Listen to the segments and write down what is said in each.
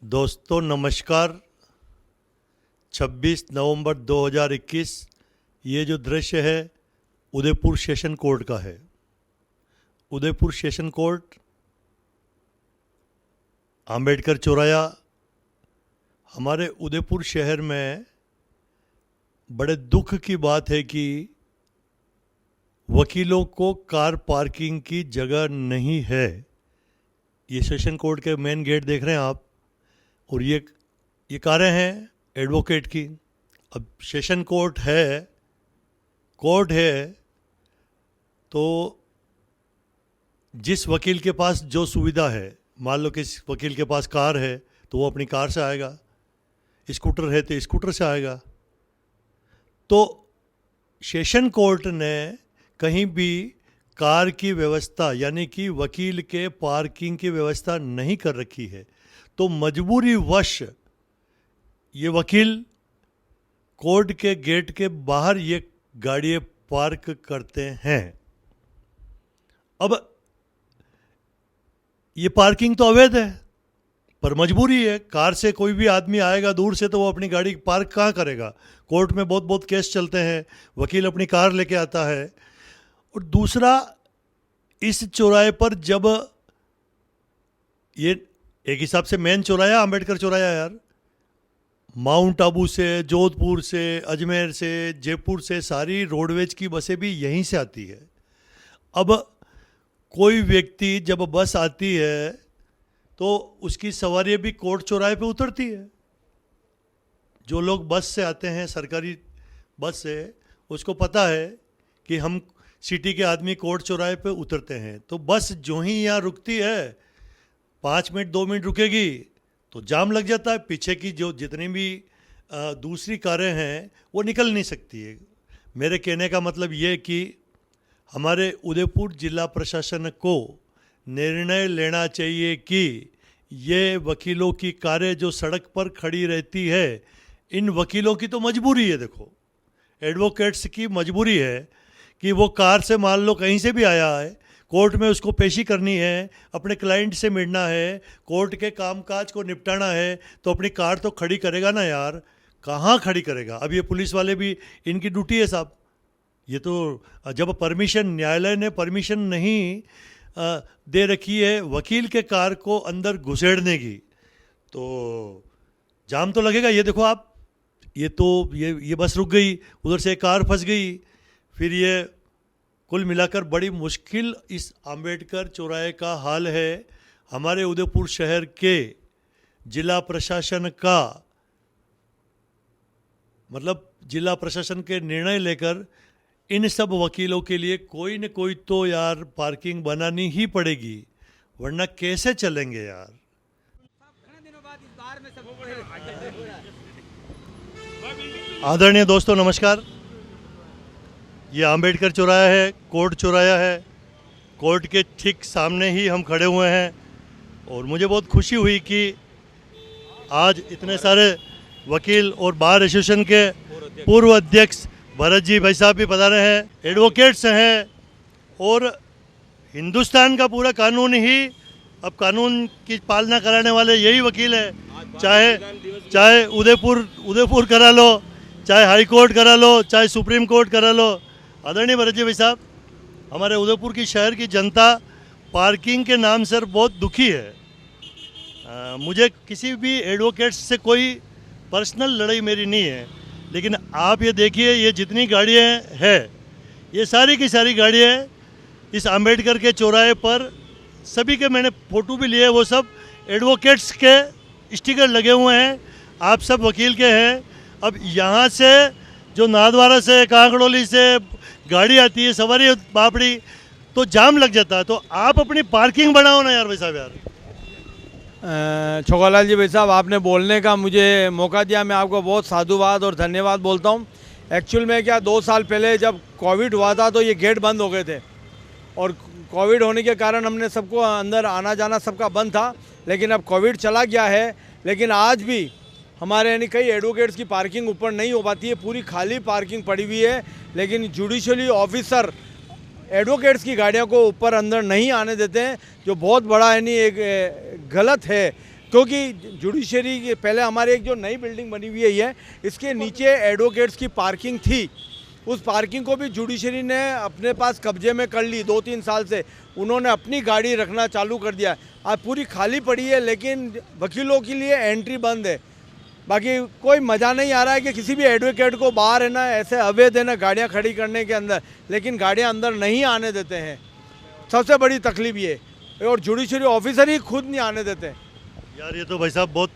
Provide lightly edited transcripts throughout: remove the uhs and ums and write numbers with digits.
दोस्तों नमस्कार। 26 नवंबर 2021 ये जो दृश्य है उदयपुर सेशन कोर्ट का है। उदयपुर सेशन कोर्ट अंबेडकर चौराया हमारे उदयपुर शहर में। बड़े दुख की बात है कि वकीलों को कार पार्किंग की जगह नहीं है। ये सेशन कोर्ट के मेन गेट देख रहे हैं आप, और ये कारें हैं एडवोकेट की। अब सेशन कोर्ट है तो जिस वकील के पास जो सुविधा है, मान लो कि इस वकील के पास कार है तो वो अपनी कार से आएगा, स्कूटर है तो स्कूटर से आएगा। तो सेशन कोर्ट ने कहीं भी कार की व्यवस्था यानी कि वकील के पार्किंग की व्यवस्था नहीं कर रखी है। तो मजबूरी वश ये वकील कोर्ट के गेट के बाहर ये गाड़ियाँ पार्क करते हैं। अब ये पार्किंग तो अवैध है, पर मजबूरी है। कार से कोई भी आदमी आएगा दूर से तो वो अपनी गाड़ी पार्क कहाँ करेगा। कोर्ट में बहुत बहुत केस चलते हैं, वकील अपनी कार लेके आता है। और दूसरा, इस चौराहे पर जब ये एक हिसाब से मेन चौराया अंबेडकर चौराया यार, माउंट आबू से, जोधपुर से, अजमेर से, जयपुर से सारी रोडवेज की बसें भी यहीं से आती है। अब कोई व्यक्ति जब बस आती है तो उसकी सवारी भी कोर्ट चौराहे पे उतरती है। जो लोग बस से आते हैं, सरकारी बस से, उसको पता है कि हम सिटी के आदमी कोर्ट चौराहे पे उतरते हैं। तो बस जो ही यहाँ रुकती है 5 मिनट 2 मिनट रुकेगी तो जाम लग जाता है। पीछे की जो जितनी भी दूसरी कारें हैं वो निकल नहीं सकती है। मेरे कहने का मतलब ये कि हमारे उदयपुर जिला प्रशासन को निर्णय लेना चाहिए कि ये वकीलों की कारें जो सड़क पर खड़ी रहती है, इन वकीलों की तो मजबूरी है। देखो, एडवोकेट्स की मजबूरी है कि वो कार से मान लो कहीं से भी आया है, कोर्ट में उसको पेशी करनी है, अपने क्लाइंट से मिलना है, कोर्ट के कामकाज को निपटाना है, तो अपनी कार तो खड़ी करेगा ना यार। कहाँ खड़ी करेगा। अब ये पुलिस वाले भी, इनकी ड्यूटी है साहब। ये तो जब परमिशन, न्यायालय ने परमिशन नहीं दे रखी है वकील के कार को अंदर घुसेड़ने की, तो जाम तो लगेगा। ये देखो आप, ये बस रुक गई, उधर से कार फंस गई। फिर ये कुल मिलाकर बड़ी मुश्किल इस अंबेडकर चौराहे का हाल है। हमारे उदयपुर शहर के जिला प्रशासन का मतलब जिला प्रशासन के निर्णय लेकर इन सब वकीलों के लिए कोई न कोई तो यार पार्किंग बनानी ही पड़ेगी, वरना कैसे चलेंगे यार। आदरणीय दोस्तों नमस्कार। ये अंबेडकर चौराया है, कोर्ट चौराया है। कोर्ट के ठीक सामने ही हम खड़े हुए हैं और मुझे बहुत खुशी हुई कि आज इतने सारे वकील और बार एसोसिएशन के पूर्व अध्यक्ष भरत जी भाई साहब भी पधारे हैं, एडवोकेट्स हैं। और हिंदुस्तान का पूरा कानून ही, अब कानून की पालना कराने वाले यही वकील हैं। चाहे उदयपुर करा लो, चाहे हाई कोर्ट करा लो, चाहे सुप्रीम कोर्ट करा लो। आदरणीय भरत जी भाई साहब, हमारे उदयपुर की शहर की जनता पार्किंग के नाम से बहुत दुखी है। मुझे किसी भी एडवोकेट्स से कोई पर्सनल लड़ाई मेरी नहीं है, लेकिन आप ये देखिए, ये जितनी गाड़ियाँ हैं, ये सारी की सारी गाड़ियाँ इस अंबेडकर के चौराहे पर, सभी के मैंने फ़ोटो भी लिए, वो सब एडवोकेट्स के स्टिकर लगे हुए हैं। आप सब वकील के हैं। अब यहाँ से जो नादवारा से, कांकड़ोली से गाड़ी आती है, सवारी बापड़ी, तो जाम लग जाता है। तो आप अपनी पार्किंग बनाओ ना यार भाई साहब। यार छोकालाल जी भाई साहब, आपने बोलने का मुझे मौका दिया, मैं आपको बहुत साधुवाद और धन्यवाद बोलता हूँ। एक्चुअल में क्या, 2 साल पहले जब कोविड हुआ था तो ये गेट बंद हो गए थे, और कोविड होने के कारण हमने सबको अंदर आना जाना सबका बंद था। लेकिन अब कोविड चला गया है, लेकिन आज भी हमारे यानी कई एडवोकेट्स की पार्किंग ऊपर नहीं हो पाती है, पूरी खाली पार्किंग पड़ी हुई है। लेकिन जुडिशली ऑफिसर एडवोकेट्स की गाड़ियों को ऊपर अंदर नहीं आने देते हैं, जो बहुत बड़ा यानी एक गलत है। क्योंकि जुडिशरी के पहले हमारे एक जो नई बिल्डिंग बनी हुई है ये, इसके नीचे एडवोकेट्स की पार्किंग थी। उस पार्किंग को भी जुडिशरी ने अपने पास कब्जे में कर ली 2-3 साल से। उन्होंने अपनी गाड़ी रखना चालू कर दिया। आज पूरी खाली पड़ी है, लेकिन वकीलों के लिए एंट्री बंद है। बाकी कोई मज़ा नहीं आ रहा है कि किसी भी एडवोकेट को बाहर है ना ऐसे अवैध है ना गाड़ियाँ खड़ी करने के अंदर, लेकिन गाड़ियाँ अंदर नहीं आने देते हैं। सबसे बड़ी तकलीफ ये, और जुडिशरी ऑफिसर ही खुद नहीं आने देते। यार ये तो भाई साहब बहुत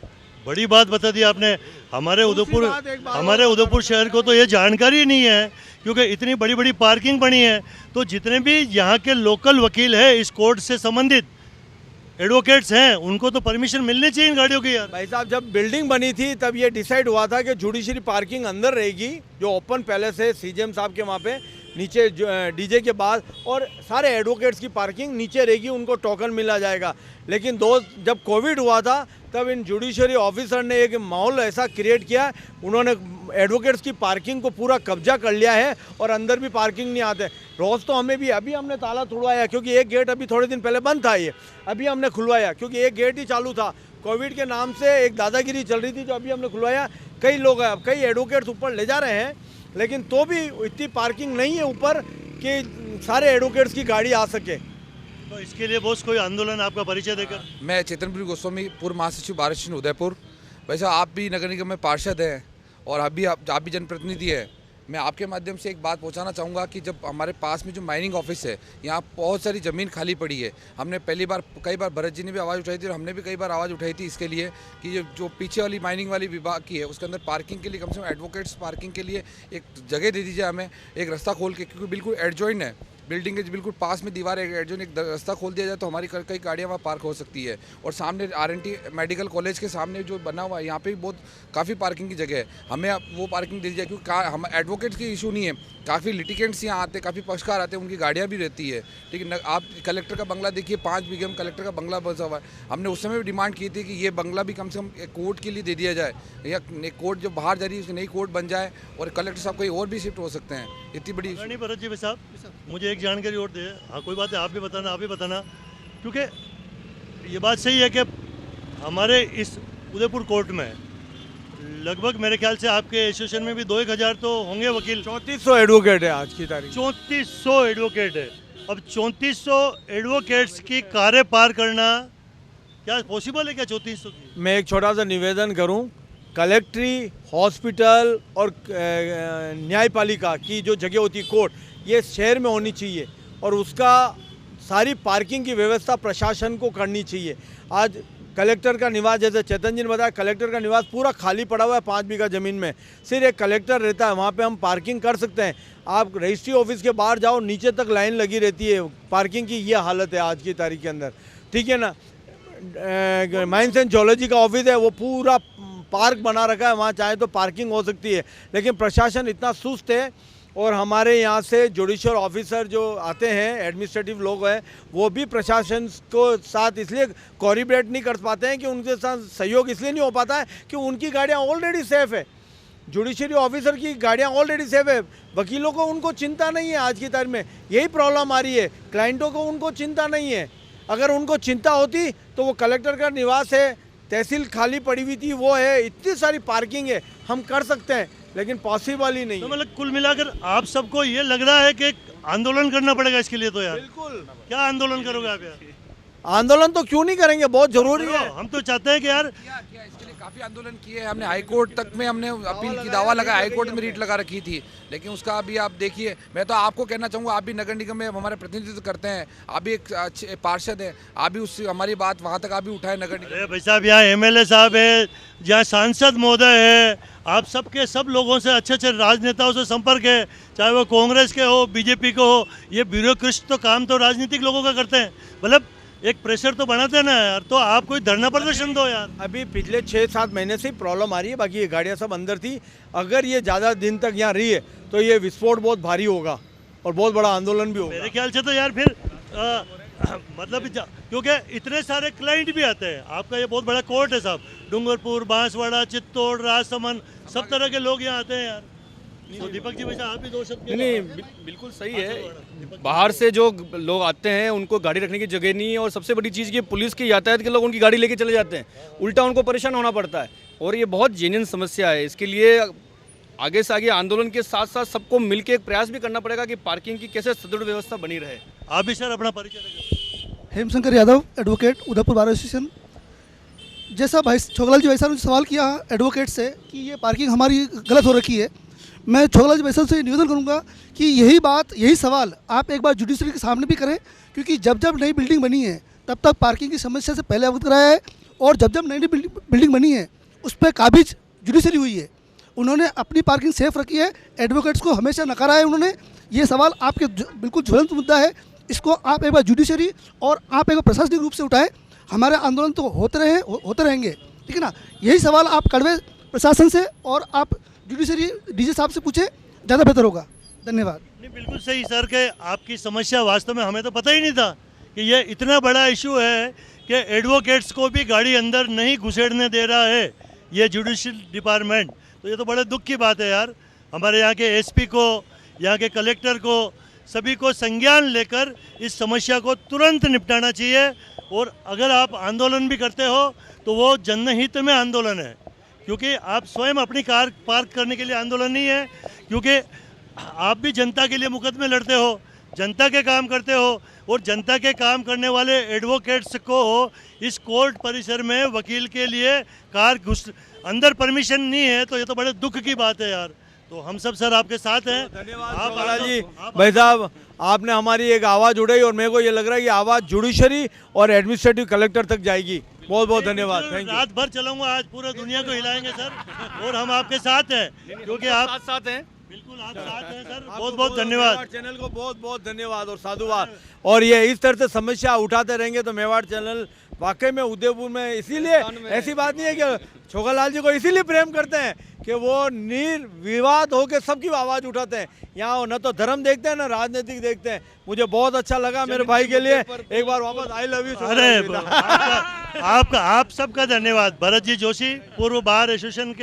बड़ी बात बता दी आपने। हमारे दूसरी बात एक बात हमारे और उदयपुर शहर को तो ये जानकारी नहीं है, क्योंकि इतनी बड़ी बड़ी पार्किंग बनी है। तो जितने भी यहाँ के लोकल वकील है इस कोर्ट से संबंधित एडवोकेट्स हैं, उनको तो परमिशन मिलनी चाहिए इन गाड़ियों की यार। भाई साहब, जब बिल्डिंग बनी थी तब ये डिसाइड हुआ था कि जुडिशरी पार्किंग अंदर रहेगी, जो ओपन पैलेस है सीजेएम साहब के वहाँ पे नीचे डीजे के बाद, और सारे एडवोकेट्स की पार्किंग नीचे रहेगी, उनको टोकन मिला जाएगा। लेकिन जब कोविड हुआ था तब इन जुडिशरी ऑफिसर ने एक माहौल ऐसा क्रिएट किया, उन्होंने एडवोकेट्स की पार्किंग को पूरा कब्जा कर लिया है और अंदर भी पार्किंग नहीं आते। रोज़ तो हमें भी, अभी हमने ताला खुलवाया क्योंकि एक गेट अभी थोड़े दिन पहले बंद था, ये अभी हमने खुलवाया क्योंकि एक गेट ही चालू था। कोविड के नाम से एक दादागिरी चल रही थी जो अभी हमने खुलवाया। कई लोग हैं, कई एडवोकेट्स ऊपर ले जा रहे हैं, लेकिन तो भी इतनी पार्किंग नहीं है ऊपर कि सारे एडवोकेट्स की गाड़ी आ सके। तो इसके लिए बॉस कोई आंदोलन आपका परिचय देकर। मैं चेतनपुरी गोस्वामी, पूर्व महासचिव भारत स्टेशन उदयपुर। वैसे आप भी नगर निगम में पार्षद हैं और आप भी जनप्रतिनिधि हैं। मैं आपके माध्यम से एक बात पहुंचाना चाहूँगा कि जब हमारे पास में जो माइनिंग ऑफिस है, यहाँ बहुत सारी ज़मीन खाली पड़ी है। हमने कई बार भरत जी ने भी आवाज़ उठाई थी और हमने भी कई बार आवाज़ उठाई थी इसके लिए कि जो पीछे वाली माइनिंग वाली विभाग की है उसके अंदर पार्किंग के लिए कम से कम एडवोकेट्स पार्किंग के लिए एक जगह दे दीजिए हमें, एक रास्ता खोल के, क्योंकि बिल्कुल एडजॉइन है बिल्डिंग के बिल्कुल पास में दीवार है, जो एक रास्ता खोल दिया जाए तो हमारी कई गाड़ियाँ वहाँ पार्क हो सकती है। और सामने RNT मेडिकल कॉलेज के सामने जो बना हुआ है यहाँ पे भी काफ़ी पार्किंग की जगह है, हमें वो पार्किंग दे दी जाए। क्योंकि हम एडवोकेट्स की इशू नहीं है, काफ़ी लिटिगेंट्स यहाँ आते हैं, काफ़ी पक्षकार आते हैं, उनकी गाड़ियाँ भी रहती है। ठीक है, आप कलेक्टर का बंगला देखिए, 5 बीघे में कलेक्टर का बंगला बसा हुआ है। हमने उस समय भी डिमांड की थी कि ये बंगला भी कम से कम कोर्ट के लिए दे दिया जाए, या कोर्ट जो बाहर जा रही है उसकी नई कोर्ट बन जाए और कलेक्टर साहब कहीं और भी शिफ्ट हो सकते हैं। इतनी बड़ी नहीं भरत जी साहब, मुझे एक जानकारी और दे। हाँ कोई बात है, आप भी बताना, क्योंकि ये बात सही है कि हमारे इस उदयपुर कोर्ट में लगभग मेरे ख्याल से आपके एसोसिएशन में भी 2-1 हज़ार तो होंगे वकील। 3400 एडवोकेट है आज की तारीख। 3400 एडवोकेट है। अब 3400 एडवोकेट्स की कारें पार करना क्या पॉसिबल है क्या 3400 की? मैं एक छोटा सा निवेदन करूं, कलेक्ट्री, हॉस्पिटल और न्यायपालिका की जो जगह होती है कोर्ट, ये शहर में होनी चाहिए और उसका सारी पार्किंग की व्यवस्था प्रशासन को करनी चाहिए। आज कलेक्टर का निवास, जैसे चेतन जी ने बताया, कलेक्टर का निवास पूरा खाली पड़ा हुआ है 5 बीघा ज़मीन में, सिर्फ एक कलेक्टर रहता है, वहाँ पे हम पार्किंग कर सकते हैं। आप रजिस्ट्री ऑफिस के बाहर जाओ, नीचे तक लाइन लगी रहती है पार्किंग की, ये हालत है आज की तारीख के अंदर। ठीक है ना, माइंस एंड जियोलॉजी का ऑफिस है, वो पूरा पार्क बना रखा है, वहाँ चाहे तो पार्किंग हो सकती है, लेकिन प्रशासन इतना सुस्त है। और हमारे यहाँ से जुडिशियल ऑफिसर जो आते हैं, एडमिनिस्ट्रेटिव लोग हैं, वो भी प्रशासन को साथ इसलिए कोऑर्डिनेट नहीं कर पाते हैं कि उनके साथ सहयोग इसलिए नहीं हो पाता है कि उनकी गाड़ियाँ ऑलरेडी सेफ़ है। जुडिशरी ऑफिसर की गाड़ियाँ ऑलरेडी सेफ है, वकीलों को उनको चिंता नहीं है। आज की तारीख में यही प्रॉब्लम आ रही है, क्लाइंटों को उनको चिंता नहीं है। अगर उनको चिंता होती तो वो कलेक्टर का निवास है, तहसील खाली पड़ी हुई थी, वो है, इतनी सारी पार्किंग है, हम कर सकते हैं, लेकिन पॉसिबल ही नहीं। तो मतलब कुल मिलाकर आप सबको ये लग रहा है कि आंदोलन करना पड़ेगा इसके लिए? तो यार बिल्कुल, क्या आंदोलन करोगे आप यार? आंदोलन तो क्यों नहीं करेंगे, बहुत जरूरी है। हम तो चाहते हैं कि यार क्या इसके लिए काफ़ी आंदोलन किए हैं हमने, हाई कोर्ट तक में हमने अपील की, दावा लगा, हाई कोर्ट में रीट लगा रखी थी, लेकिन उसका अभी आप देखिए। मैं तो आपको कहना चाहूँगा, आप भी नगर निगम में हमारे प्रतिनिधित्व करते हैं, आप भी एक अच्छे पार्षद हैं, आप भी उससे हमारी बात वहाँ तक आप भी उठाए नगर निगम। अरे भाई साहब, यहाँ MLA साहब है, जहाँ सांसद महोदय है, आप सबके सब लोगों से अच्छे अच्छे राजनेताओं से संपर्क है, चाहे वो कांग्रेस के हो, बीजेपी को हो। ये ब्यूरोक्रेट तो काम तो राजनीतिक लोगों का करते हैं, मतलब एक प्रेशर तो बनाते हैं ना यार। तो आप कोई धरना प्रदर्शन दो यार। अभी पिछले 6-7 महीने से प्रॉब्लम आ रही है, बाकी ये गाड़ियाँ सब अंदर थी। अगर ये ज़्यादा दिन तक यहाँ रही है तो ये विस्फोट बहुत भारी होगा और बहुत बड़ा आंदोलन भी होगा मेरे ख्याल से तो यार फिर मतलब क्योंकि इतने सारे क्लाइंट भी आते हैं, आपका ये बहुत बड़ा कोर्ट है साहब, डूंगरपुर, बांसवाड़ा, चित्तौड़, राजसमंद, सब तरह के लोग यहाँ आते हैं यार। तो दीपक जी वैसे आप भी 2 शब्द नहीं बिल्कुल सही है। बाहर से जो लोग आते हैं उनको गाड़ी रखने की जगह नहीं है, और सबसे बड़ी चीज़ ये पुलिस की यातायात के लोग उनकी गाड़ी लेके चले जाते हैं, उल्टा उनको परेशान होना पड़ता है, और ये बहुत जेन्युइन समस्या है। इसके लिए आगे से आगे आंदोलन के साथ साथ सबको मिलकर एक प्रयास भी करना पड़ेगा कि पार्किंग की कैसे सुदृढ़ व्यवस्था बनी रहे। आप भी सर अपना परिचय देंगे। Hemshankar Yadav, advocate, Udaipur bar association. जैसा भाई छोगलाल जी वैसा सवाल किया एडवोकेट से कि ये पार्किंग हमारी गलत हो रखी है, मैं छोगलाल जी वैसा से निवेदन करूंगा कि यही सवाल आप एक बार जुडिशरी के सामने भी करें, क्योंकि जब जब नई बिल्डिंग बनी है तब तक पार्किंग की समस्या से पहले अवगत कराया है, और जब जब नई बिल्डिंग बनी है उस पर काबिज जुडिशरी हुई है, उन्होंने अपनी पार्किंग सेफ रखी है, एडवोकेट्स को हमेशा नकारा है उन्होंने। ये सवाल आपके बिल्कुल ज्वलंत मुद्दा है, इसको आप एक बार जुडिशरी और आप एक बार प्रशासनिक रूप से उठाएं। हमारे आंदोलन तो होते रहेंगे, ठीक है ना। यही सवाल आप कड़वे प्रशासन से और आप जुडिशरी डीजी साहब से पूछें, ज़्यादा बेहतर होगा। धन्यवाद। नहीं बिल्कुल सही सर के आपकी समस्या वास्तव में हमें तो पता ही नहीं था कि ये इतना बड़ा इशू है कि एडवोकेट्स को भी गाड़ी अंदर नहीं घुसेड़ने दे रहा है ये जुडिशियल डिपार्टमेंट। तो ये तो बड़े दुख की बात है यार। हमारे यहाँ के एसपी को, यहाँ के कलेक्टर को, सभी को संज्ञान लेकर इस समस्या को तुरंत निपटाना चाहिए। और अगर आप आंदोलन भी करते हो तो वो जनहित में आंदोलन है, क्योंकि आप स्वयं अपनी कार पार्क करने के लिए आंदोलन नहीं है, क्योंकि आप भी जनता के लिए मुकदमे लड़ते हो, जनता के काम करते हो, और जनता के काम करने वाले एडवोकेट्स को इस कोर्ट परिसर में वकील के लिए कार अंदर परमिशन नहीं है। तो ये तो बड़े दुख की बात है यार। तो हम सब सर आपके साथ हैं। धन्यवाद छोगलाल जी। भाई साहब आपने हमारी एक आवाज़ उठाई, और मेरे को ये लग रहा है कि आवाज़ जुडिशरी और एडमिनिस्ट्रेटिव कलेक्टर तक जाएगी। बहुत बहुत धन्यवाद। Thank you. रात भर चलाऊंगा, आज पूरा दुनिया को हिलाएंगे सर, और हम आपके साथ हैं, क्योंकि आप साथ हैं। बिल्कुल आप साथ हैं सर। बहुत बहुत धन्यवाद। मेवाड़ चैनल को बहुत बहुत धन्यवाद और साधुवाद। और ये इस तरह से समस्या उठाते रहेंगे तो मेवाड़ चैनल वाकई में उदयपुर में, इसीलिए ऐसी बात नहीं है कि छोगलाल जी को इसीलिए प्रेम करते हैं कि वो निर्विवाद होकर सबकी आवाज़ उठाते हैं। यहाँ न तो धर्म देखते हैं न राजनीतिक देखते हैं। मुझे बहुत अच्छा लगा मेरे भाई के लिए। एक बार वापस आई लव यू। अरे आप सबका धन्यवाद। भरत जी जोशी पूर्व बार एसोसिएशन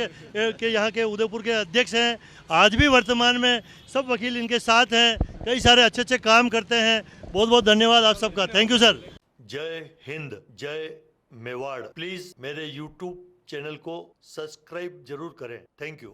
के यहाँ के उदयपुर के अध्यक्ष हैं, आज भी वर्तमान में सब वकील इनके साथ हैं, कई सारे अच्छे अच्छे काम करते हैं। बहुत बहुत धन्यवाद आप सबका। Thank you sir. जय हिंद, जय मेवाड़। प्लीज मेरे YouTube चैनल को सब्सक्राइब जरूर करें। Thank you.